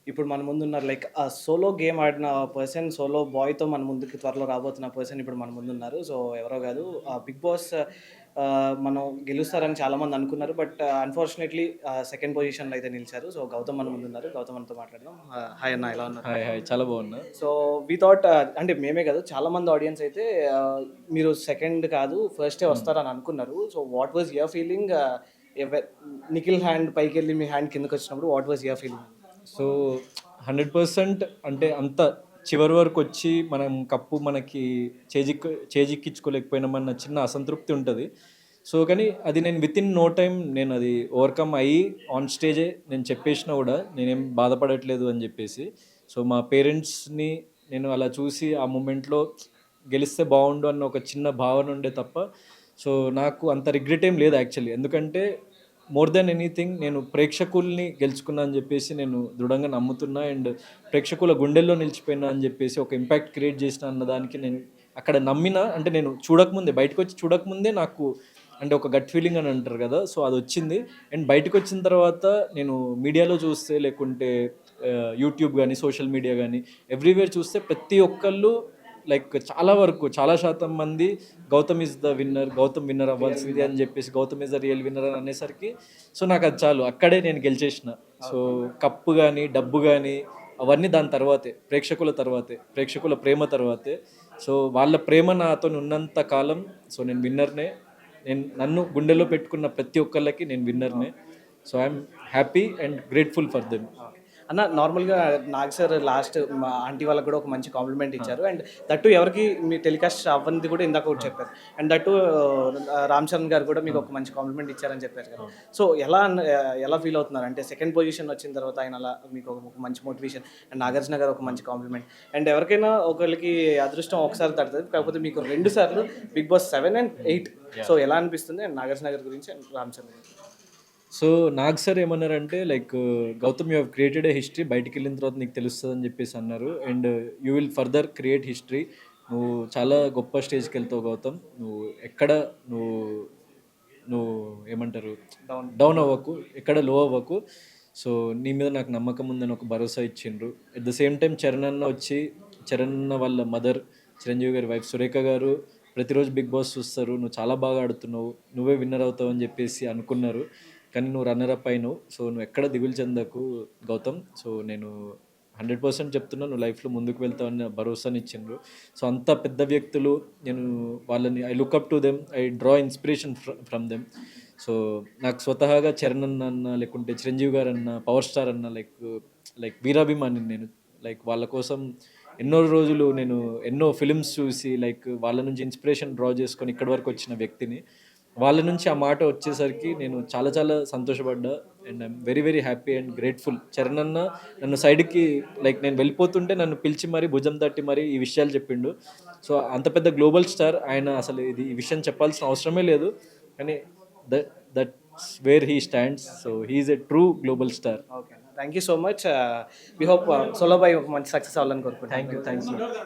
ఇప్పుడు మన ముందున్నారు. లైక్ సోలో గేమ్ ఆడిన పర్సన్, సోలో బాయ్‌తో మన ముందుకి త్వరలో రాబోతున్న పర్సన్ ఇప్పుడు మన ముందున్నారు. సో, ఎవరో గాదు, 'బిగ్ బాస్' మనం గెలుస్తారని చాలామంది అనుకున్నారు. బట్ అన్‌ఫార్చునేట్‌లీ సెకండ్ పొజిషన్‌లో అయితే నిలిచారు. సో, గౌతమ్ మన ముందున్నారు. గౌతమ్ మనతో మాట్లాడదాం. హాయ్ అన్న, ఎలా ఉన్నారు? హాయ్. హాయ్. చాలా బాగున్నా. సో, వి థాట్, అంటే మేమే కాదు, చాలామంది ఆడియన్స్ అయితే మీరు సెకండ్ కాదు ఫస్టే హ్మ్. వస్తారని అనుకున్నారు. So, what was your feeling? Nikhil hand పైకెళ్ళి మీ హ్యాండ్ కిందకొచ్చినప్పుడు what was your feeling? So, 100% అంటే అంత చివరి వరకొచ్చి మనం కప్పు మనకి చేజిక్కించుకోలేకపోయినామన్న చిన్న అసంతృప్తి ఉంటది. సో, కానీ అది నేను వితిన్ నో టైమ్ నేనది ఓవర్‌కమ్ అయ్యి ఆన్ స్టేజే నేను చెప్పేసినా గూడా నేనేం బాధపడట్లేదు అని జెప్పేసి. సో, మా పేరెంట్స్‌ని నేను అలా చూసి ఆ మొమెంట్‌లో గెలిస్తే బావుండు అన్న ఒక చిన్న భావన ఉండే తప్ప, సో, నాకు అంత రిగ్రెట్ ఏం లేదు యాక్చువల్లీ. ఎందుకంటే మోర్ దెన్ ఎనీథింగ్ నేను ప్రేక్షకుల్ని గెలుచుకున్నా అని జెప్పేసి నేను దృఢంగా నమ్ముతున్నా. అండ్ ప్రేక్షకుల గుండెల్లో నిలిచిపోయినా అని జెప్పేసి ఒక ఇంపాక్ట్ క్రియేట్ చేసినా అన్నదానికి నేను అక్కడ నమ్మినా. అంటే నేను చూడకముందే, బయటకొచ్చి చూడకముందే నాకు అంటే ఒక గట్ ఫీలింగ్ అని అంటారు గదా! సో, అదొచ్చింది. అండ్ బయటకొచ్చిన తర్వాత నేను మీడియాలో చూస్తే లేకుంటే యూట్యూబ్ గానీ, సోషల్ మీడియా గానీ ఎవ్రీవేర్ చూస్తే ప్రతి ఒక్కళ్ళు లైక్ చాలా వరకు చాలా శాతం మంది Gautam is the winner, Gautam winner అవ్వాల్సింది అని జెప్పేసి, Gautam is the real winner అని అనేసరికి సో, నాకది చాలు. అక్కడే నేను గెలిచేసిన. సో, కప్పు గాని, డబ్బు గాని అవన్నీ దాని తర్వాతే. ప్రేక్షకుల తర్వాతే. ప్రేక్షకుల ప్రేమ తర్వాతే. సో, వాళ్ళ ప్రేమ నాతోని ఉన్నంత కాలం సో, నేను విన్నర్‌నే. నన్ను గుండెల్లో పెట్టుకున్న ప్రతి ఒక్కళ్ళకి నేను విన్నర్‌నే. So, I'm happy and grateful for them. Okay. అన్న, నార్మల్‌గా నాగ్ సార్ లాస్ట్ మా ఆంటీ వాళ్ళకి కూడా ఒక మంచి కాంప్లిమెంట్ ఇచ్చారు. అండ్ దట్టు ఎవరికి మీ టెలికాస్ట్ అవ్వనిది కూడా ఇందాక ఒకటి చెప్పారు. అండ్ దట్టు రామ్ చరణ్ గారు కూడా మీకు ఒక మంచి కాంప్లిమెంట్ ఇచ్చారని చెప్పారు కదా! సో, ఎలా ఫీల్ అవుతున్నారు? అంటే సెకండ్ పొజిషన్ వచ్చిన తర్వాత ఆయన అలా మీకు ఒక మంచి మోటివేషన్, అండ్ నాగార్జున గారు ఒక మంచి కాంప్లిమెంట్. అండ్ ఎవరికైనా ఒకళ్ళకి అదృష్టం ఒకసారి తడతది. కాకపోతే మీకు 2 సార్లు బిగ్ బాస్ 7 అండ్ 8. సో, ఎలా అనిపిస్తుంది? అండ్ నాగార్జున గారి గురించి అండ్ రామ్ చరణ్ గురించి. సో, నాగ్ సార్ ఏమన్నారంటే like, "Gautam, you have created a history. బయటికెళ్ళిన తర్వాత నీకు తెలుస్తదని" జెప్పేసి అన్నారు. And "you will further create history. నువ్వు చాలా గొప్ప స్టేజ్‌కెళ్తావు గౌతమ్. నువ్వు ఎక్కడ నువ్వు నువ్వు ఏమంటారు, డౌన్. డౌన్ అవ్వకు. ఎక్కడ లో అవ్వకు. సో, నీ మీద నాకు నమ్మకం ఉందని" ఒక భరోసా ఇచ్చిండ్రు. At the same time Charan అన్న వాళ్ళ మదర్, చిరంజీవి గారి వైఫ్ సురేఖ గారు ప్రతిరోజు బిగ్ బాస్ చూస్తారు. "నువ్వు చాలా బాగా ఆడుతున్నావు. నువ్వే విన్నర్ అవుతావు" అని జెప్పేసి అనుకున్నారు. కానీ నువ్వు రన్నర్ అప్ అయినవు. సో, నువ్వెక్కడ దిగులు చెందకు గౌతమ్. సో, నేను 100% చెప్తున్నా, నువ్వు లైఫ్‌లో ముందుకు వెళ్తావని భరోసానిచ్చిండ్రు. సో, అంత పెద్ద వ్యక్తులు, నేను వాళ్ళని I look up to them. I draw inspiration from them. So, నాకు స్వతహాగా చరణ్ అన్న లేకుంటే చిరంజీవి గారన్న, పవర్ స్టార్ అన్న లైక్ వీరాభిమానిని నేను. లైక్ వాళ్ళ కోసం ఎన్నో రోజులు నేను ఎన్నో ఫిల్మ్స్ చూసి లైక్ వాళ్ళ నుంచి ఇన్‌స్పిరేషన్ డ్రా చేసుకొని ఇక్కడి వరకు వచ్చిన వ్యక్తిని. వాళ్ళ నుంచి ఆ మాట వచ్చేసరికి నేను చాలా చాలా సంతోషపడ్డా. And I'm very very happy and grateful. Charan అన్న నన్ను సైడ్‌కి లైక్ నేను వెళ్ళిపోతుంటే నన్ను పిలిచి మరీ భుజం తట్టి మరీ ఈ విషయాలు చెప్పిండు. సో, అంత పెద్ద గ్లోబల్ స్టార్ ఆయన అసలు ఈ విషయం చెప్పాల్సిన అవసరమే లేదు. కానీ that's where he stands. So, he is a true global star. Okay. Thank you so much. We hope Solo Boy ఒక మంచి సక్సెస్ అవ్వాలని కోరుకుంటున్నాను. Thank you. Thanks lot.